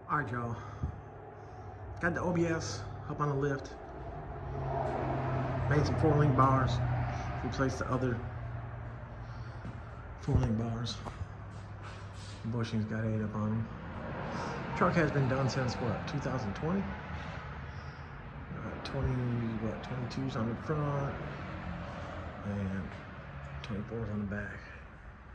All right, y'all. Got the OBS up on the lift. Made some 4-link bars. Replaced the other 4-link bars. The bushings got 8 up on them. Truck has been done since what, 2020? 22s on the front and 24s on the back.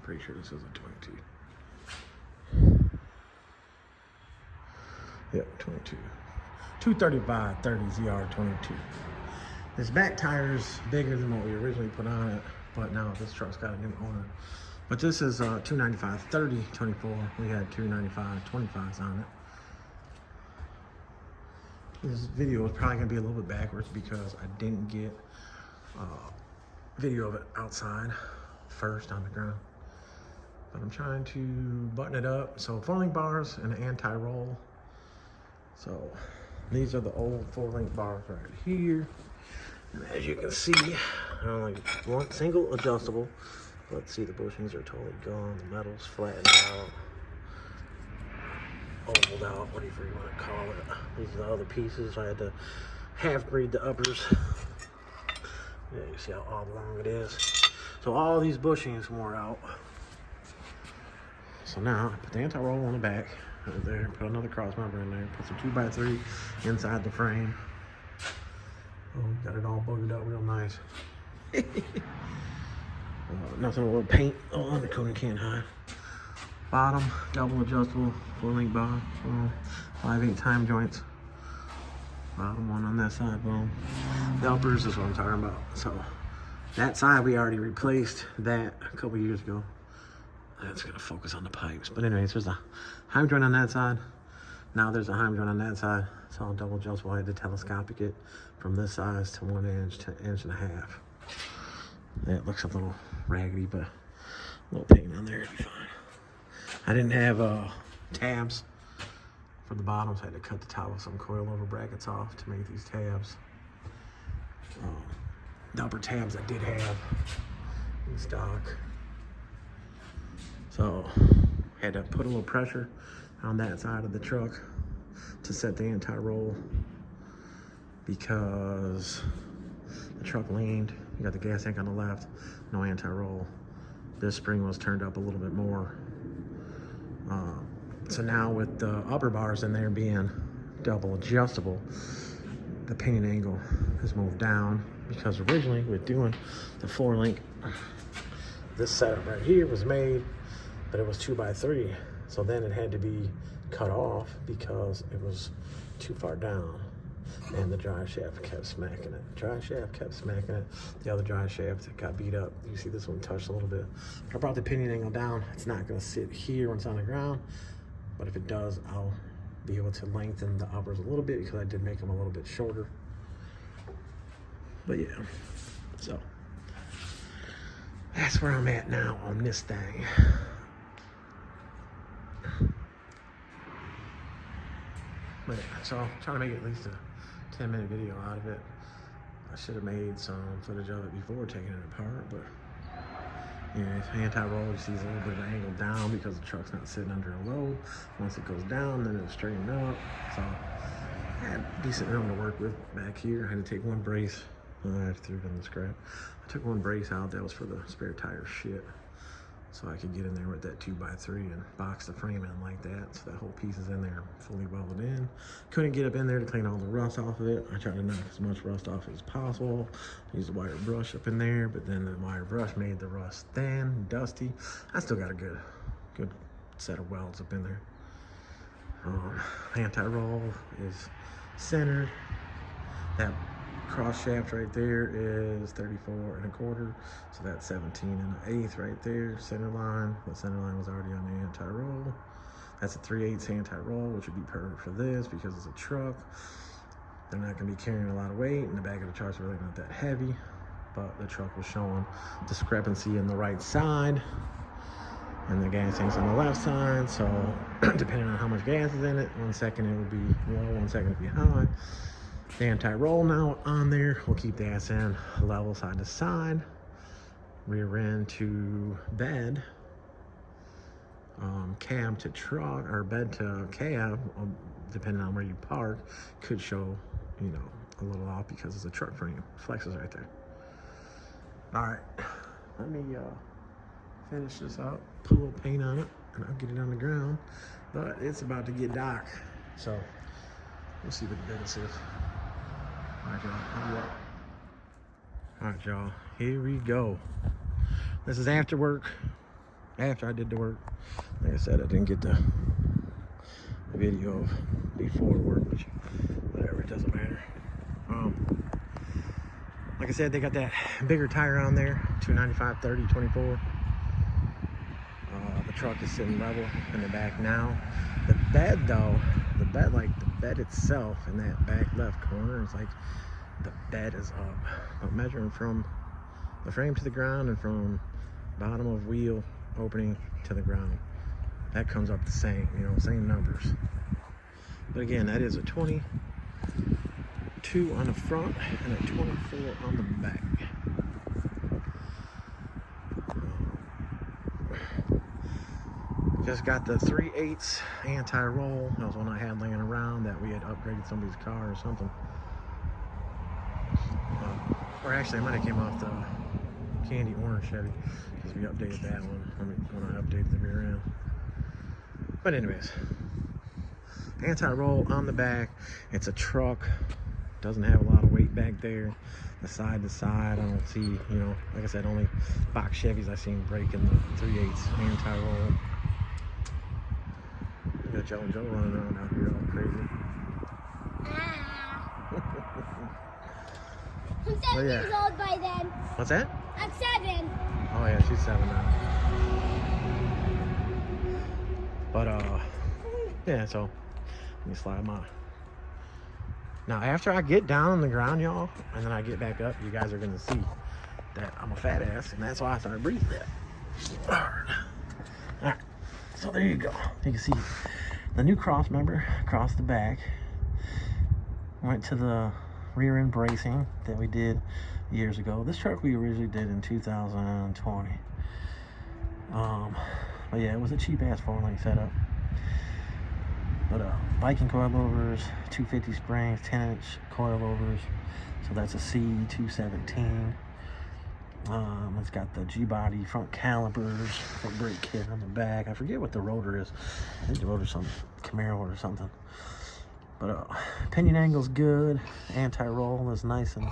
Pretty sure this is a 22. Yep, 22. 235 30 ZR22. This back tire is bigger than what we originally put on it, but now this truck's got a new owner. But this is 295 30 24. We had 295 25s on it. This video is probably gonna be a little bit backwards because I didn't get video of it outside first on the ground. But I'm trying to button it up. So 4-link bars and an anti-roll. So these are the old 4-link bars right here. And as you can see, only one single adjustable. Let's see, the bushings are totally gone. The metal's flattened out, ovaled out, whatever you want to call it. These are the other pieces. I had to half breed the uppers. Yeah, you see how oblong it is. So all these bushings wore out. So now I put the anti-roll on the back right there, put another cross member in there, put some 2x3 inside the frame. Oh, got it all buggered up real nice. Nothing a little paint on the coating can't hide. Bottom, double adjustable 4-link bar, 5/8 time joints. Bottom one on that side, boom. The uppers is what I'm talking about. So that side we already replaced that a couple years ago. That's gonna focus on the pipes. But anyways, there's a heim joint on that side. Now there's a heim joint on that side. It's all double adjustable. I had to telescopic it from this size to 1 inch to 1.5 inches. It looks a little raggedy, but a little paint on there, it'll be fine. I didn't have tabs for the bottoms. I had to cut the top of some coilover brackets off to make these tabs. The upper tabs I did have in stock. So had to put a little pressure on that side of the truck to set the anti-roll because the truck leaned. You got the gas tank on the left, no anti-roll. This spring was turned up a little bit more. So now with the upper bars in there being double adjustable, the pinion angle has moved down because originally with doing the 4-link, this setup right here was made, but it was 2x3. So then it had to be cut off because it was too far down. And the drive shaft kept smacking it. Drive shaft kept smacking it. The other drive shaft got beat up. You see this one touched a little bit. I brought the pinion angle down. It's not gonna sit here when it's on the ground, but if it does, I'll be able to lengthen the uppers a little bit because I did make them a little bit shorter. But yeah, so that's where I'm at now on this thing. But yeah, so I'm trying to make at least a 10-minute video out of it. I should have made some footage of it before taking it apart, but yeah, anti-roll, you see it's a little bit of an angle down because the truck's not sitting under a load. Once it goes down, then it'll straighten up. So I had decent room to work with back here. I had to take one brace. I threw it in the scrap. I took one brace out. That was for the spare tire shit. So I could get in there with that 2x3 and box the frame in like that. So that whole piece is in there fully welded in. Couldn't get up in there to clean all the rust off of it. I tried to knock as much rust off as possible. Use the wire brush up in there, but then the wire brush made the rust thin, dusty. I still got a good set of welds up in there. Anti-roll is centered. That cross shaft right there is 34 1/4, so that's 17 1/8 right there. Center line, the center line was already on the anti-roll. That's a 3/8 anti-roll, which would be perfect for this because it's a truck. They're not going to be carrying a lot of weight, and the back of the truck's really not that heavy. But the truck was showing discrepancy in the right side, and the gas tank's on the left side. So depending on how much gas is in it, 1 second it would be low, 1 second it would be high. The anti-roll now on there will keep the ass in level side to side. Rear end to bed cab to truck or bed to cab, depending on where you park, could show, you know, a little off because it's a truck frame. Flexes right there. All right, let me finish this up, put a little paint on it, and I'll get it on the ground. But it's about to get dark, so we'll see what the business is. All right, y'all. All right, y'all. Here we go. This is after work. After I did the work. Like I said, I didn't get the video of before work, which whatever, it doesn't matter. Like I said, they got that bigger tire on there, 295 30 24. The truck is sitting level in the back now. The bed though, the bed itself in that back left corner is like, the bed is up. I'm measuring from the frame to the ground and from bottom of wheel opening to the ground. That comes up the same, you know, same numbers. But again, that is a 22 on the front and a 24 on the back. Just got the 3/8 anti-roll. That was one I had laying around that we had upgraded somebody's car or something. Or actually, it might have came off the candy orange Chevy because we updated that one when I updated the rear end. But anyways, anti-roll on the back. It's a truck. Doesn't have a lot of weight back there. The side to side, I don't see, you know, like I said, only box Chevys I've seen breaking the 3/8 anti-roll. You got Joe and Joe running around out here all crazy. I'm 7 years old by then. What's that? I'm 7. Oh yeah, she's 7 now. But yeah, so let me slide my. Now after I get down on the ground, y'all, and then I get back up, you guys are gonna see that I'm a fat ass, and that's why I started breathing that. Alright. So there you go. You can see the new cross member across the back. Went to the rear end bracing that we did years ago. This truck we originally did in 2020. But yeah, it was a cheap ass 4-lane setup. But Viking coilovers, 250 springs, 10-inch coilovers. So that's a C217. It's got the Gbody front calipers, a brake kit on the back. I forget what the rotor is. I think the rotor's some Camaro or something. But pinion angle's good. Anti-roll is nice and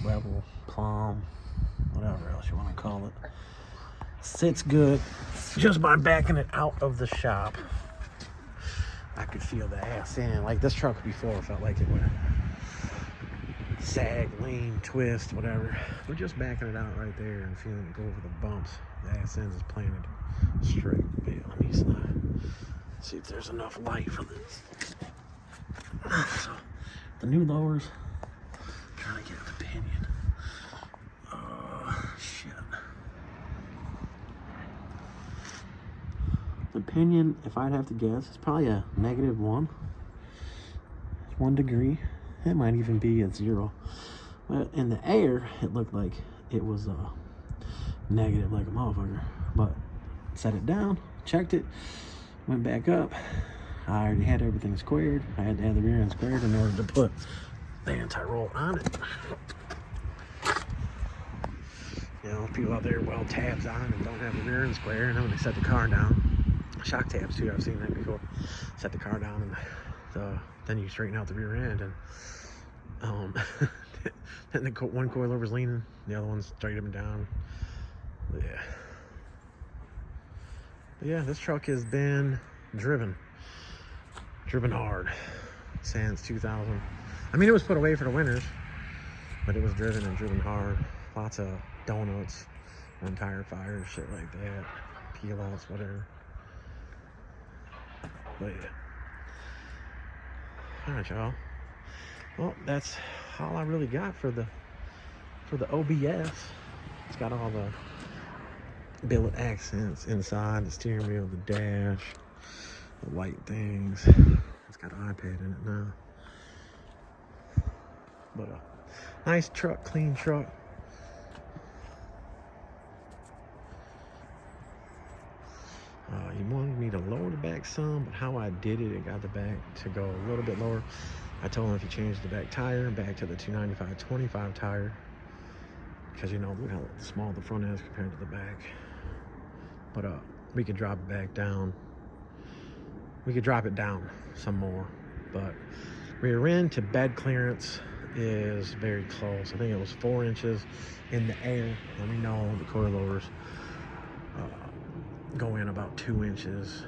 level, plumb, whatever else you want to call it. Sits good. Just by backing it out of the shop, I could feel the ass in. Like this truck before felt like it would sag, lean, twist, whatever. We're just backing it out right there and feeling it go over the bumps. The ass end is planted straight. Yeah, let me slide. See if there's enough light for this. So the new lowers, trying to get the pinion. Shit. The pinion, if I'd have to guess, it's probably a -1. It's 1 degree. It might even be at 0. But in the air, it looked like it was negative like a motherfucker. But set it down, checked it, went back up. I already had everything squared. I had to have the rear end squared in order to put the anti-roll on it. You know, people out there weld tabs on and don't have the rear end square, and when they set the car down, shock tabs too, I've seen that before. Set the car down and then you straighten out the rear end, and then the one coilover's leaning, the other one's straight up and down. But yeah, this truck has been driven hard since 2000. I mean, it was put away for the winters, but it was driven hard. Lots of donuts on tire fires, shit like that, peel outs, whatever. But yeah. All right, y'all. Well, that's all I really got for the OBS. It's got all the billet accents inside, the steering wheel, the dash, the white things. It's got an iPad in it now. But nice truck, clean truck. need to lower the back some, but how I did it, it got the back to go a little bit lower. I told him if he changed the back tire back to the 295/25 tire, because you know, look how small the front is compared to the back. But we could drop it back down. We could drop it down some more, but rear end to bed clearance is very close. I think it was 4 inches in the air, and we know the coilovers go in about 2 inches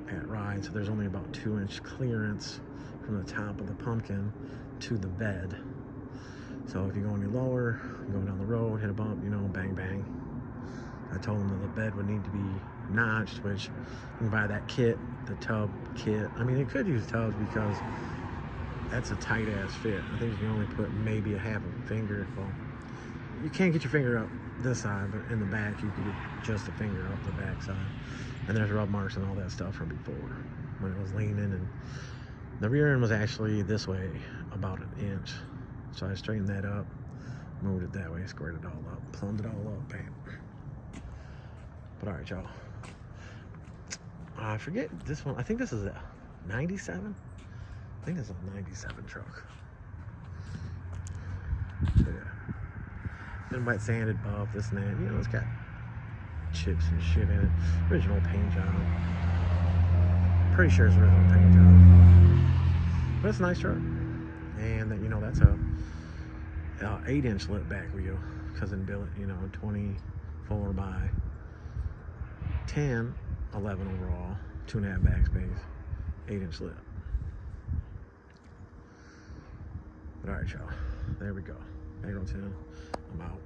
at ride, so there's only about 2-inch clearance from the top of the pumpkin to the bed. So if you go any lower, you go down the road, hit a bump, you know, bang bang. I told him that the bed would need to be notched, which you can buy that kit, the tub kit. I mean, it could use tubs because that's a tight ass fit. I think you can only put maybe a half a finger. Well, you can't get your finger up this side, but in the back you could get just a finger up the back side. And there's rub marks and all that stuff from before when it was leaning. And the rear end was actually this way about 1 inch. So I straightened that up, moved it that way, squared it all up, plumbed it all up, bam. But all right, y'all. I forget this one. I think this is a 97. I think it's a 97 truck. So yeah. Been wet sanded above this and that. You know, it's got chips and shit in it. Original paint job. Pretty sure it's original paint job. But it's a nice truck. And that, you know, that's a 8-inch lit back wheel. Cousin built it, you know, 24 by 10, 11 overall, 2.5 backspace, 8-inch lip. But alright, y'all, there we go. Bankrolll 10, I'm out.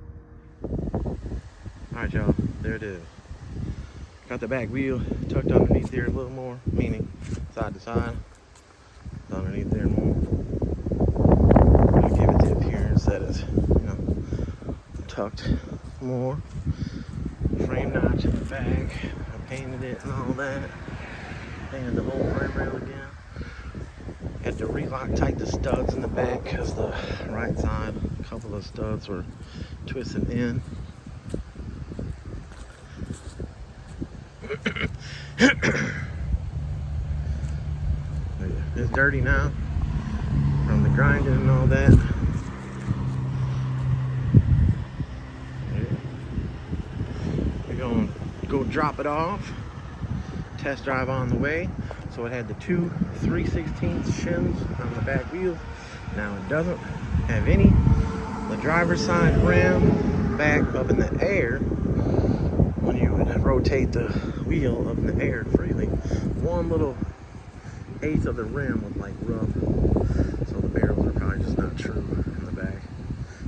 Alright, y'all, there it is. Got the back wheel tucked underneath there a little more, meaning side to side. It's underneath there more. I'll give it the appearance that it's, you know, tucked more. Frame notch in the back. I painted it and all that. Painted the whole frame rail again. Had to relock tight the studs in the back because the right side, a couple of studs were twisting in. It's dirty now from the grinding and all that. We're gonna go drop it off. Test drive on the way. So it had the two 3/16 shims on the back wheel. Now it doesn't have any. The driver's side rim back up in the air. When you rotate the wheel up in the air freely, one little eighth of the rim was like rough. So the barrels are probably just not true in the back.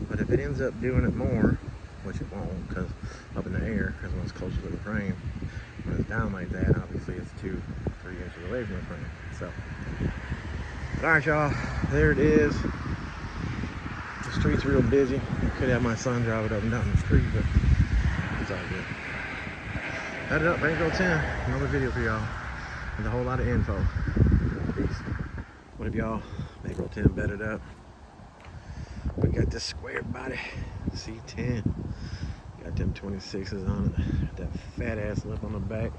But if it ends up doing it more, which it won't, because up in the air, because when it's closer to the frame, when it's down like that, obviously it's 2-3 inches away from the frame. So, all right, y'all, there it is. The street's real busy. Could have my son drive it up and down the street, but it's all good. Cut it up, Bankrolll 10. Another video for y'all with a whole lot of info. Peace. What up, y'all? Bankrolll 10 bedded up. We got this square body C10. Got them 26s on it. That fat ass lip on the back.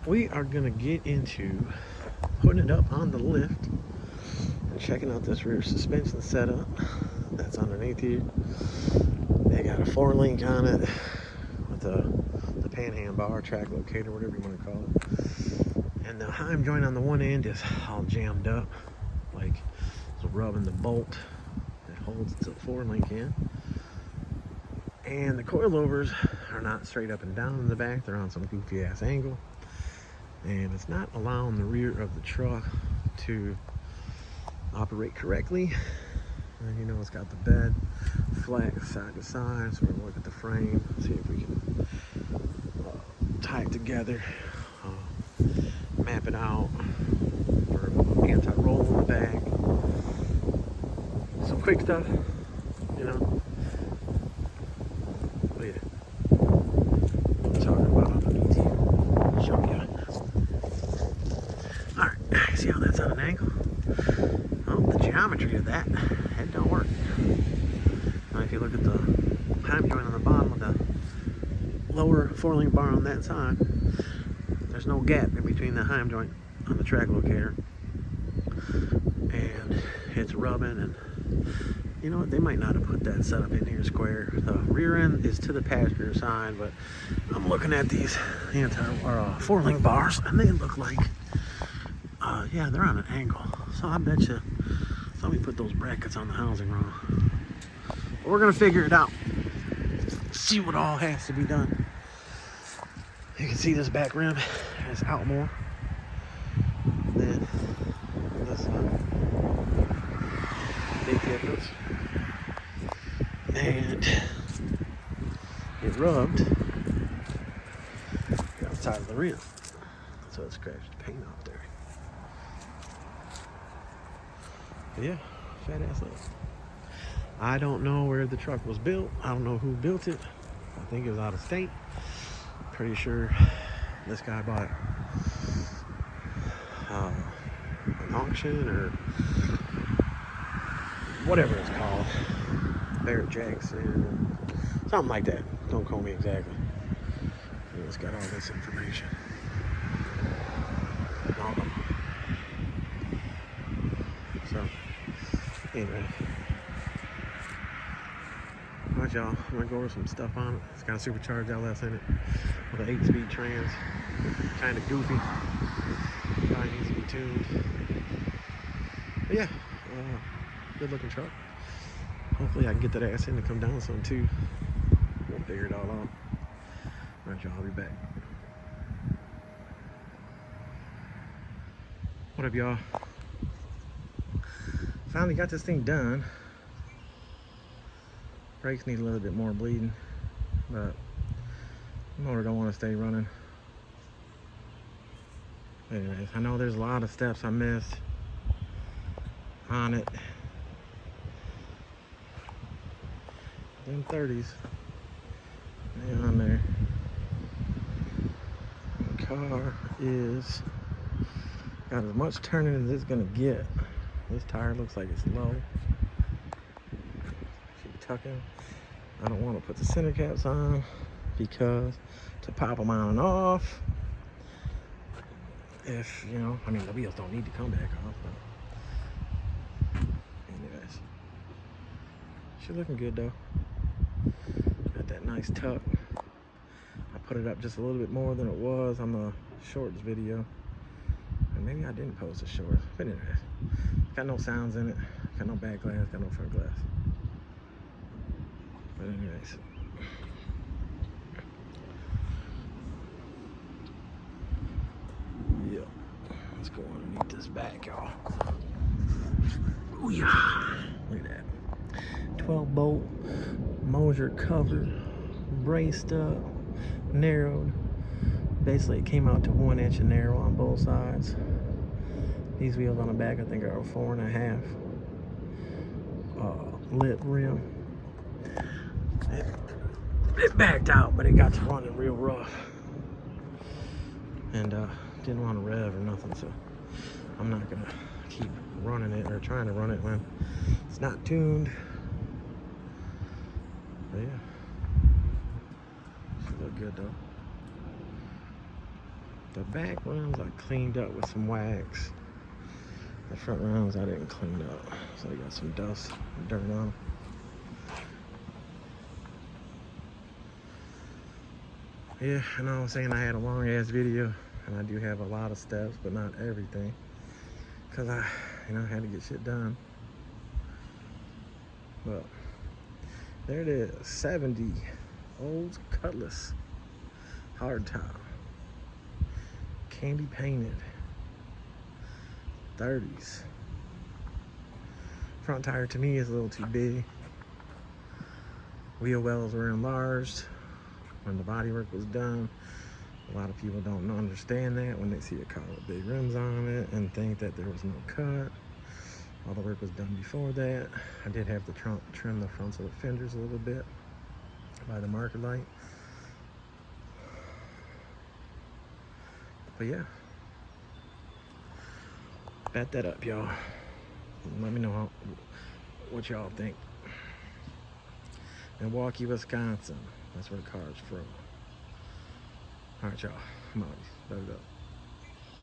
We are gonna get into putting it up on the lift and checking out this rear suspension setup that's underneath here. They got a 4-link on it with the panhand bar, track locator, whatever you want to call it. And the heim joint on the one end is all jammed up, like it's rubbing the bolt that holds the 4-link in. And the coilovers are not straight up and down in the back, they're on some goofy ass angle. And it's not allowing the rear of the truck to operate correctly. And you know, it's got the bed flat side to side, so we're gonna look at the frame, see if we can tie it together, map it out for anti-roll in the back. Some quick stuff, you know. Oh yeah, I'm talking about underneath here. Show you. Alright, see how that's on an angle? Oh, the geometry of that, it don't work. Now if you look at the heim joint on the bottom of the lower 4-link bar on that side, there's no gap in between the heim joint on the track locator, and it's rubbing. And you know what, they might not have put that setup in here square. The rear end is to the passenger side, but I'm looking at these four-link bars, and they look like yeah, they're on an angle. So I bet you somebody put those brackets on the housing wrong. But we're gonna figure it out, see what all has to be done. You can see this back rim is out more than this big difference. And it rubbed the outside of the rim, so it scratched the paint off there. But yeah, fat ass look. I don't know where the truck was built. I don't know who built it. I think it was out of state. Pretty sure this guy bought it an auction or whatever it's called, Barrett Jackson, something like that. Don't quote me exactly. It's got all this information. So anyway, alright y'all, I'm gonna go over some stuff on it. It's got a supercharged LS in it with an 8-speed trans. Kind of goofy. Probably needs to be tuned. But yeah, good looking truck. Hopefully I can get that ass in to come down some too. We'll figure it all out. Alright y'all, I'll be back. What up y'all? Finally got this thing done. Brakes need a little bit more bleeding, but the motor don't want to stay running. Anyways, I know there's a lot of steps I missed on it. Them 30s, they on there. The car is got as much turning as it's gonna get. This tire looks like it's low. Should be tucking. I don't want to put the center caps on because to pop them on and off, if you know, I mean, the wheels don't need to come back off. But anyways, she's looking good though. Got that nice tuck. I put it up just a little bit more than it was on the shorts video. And maybe I didn't post a short. But anyways, got no sounds in it. Got no back glass, got no front glass. But anyways. Yep. Let's go underneath this back, y'all. Oh yeah. Look at that. 12 bolt, Moser cover, braced up, narrowed. Basically it came out to 1 inch of narrow on both sides. These wheels on the back I think are 4.5. Lip rim. It backed out, but it got to running real rough. And didn't want to rev or nothing, so I'm not gonna keep running it or trying to run it when it's not tuned. But yeah, should look good though. The back rims I cleaned up with some wax. The front rims I didn't clean up, so they got some dust and dirt on them. Yeah, I know I was saying I had a long ass video, and I do have a lot of steps, but not everything, cause I had to get shit done. But there it is, 70 Old Cutlass hardtop, candy painted, 30s. Front tire to me is a little too big. Wheel wells were enlarged when the body work was done. A lot of people don't understand that when they see a car with big rims on it and think that there was no cut. All the work was done before that. I did have to trim the fronts of the fenders a little bit by the marker light. But yeah, bet that up, y'all. Let me know what y'all think. Milwaukee, Wisconsin. That's where the car's from. All right, y'all. Come on, load it up.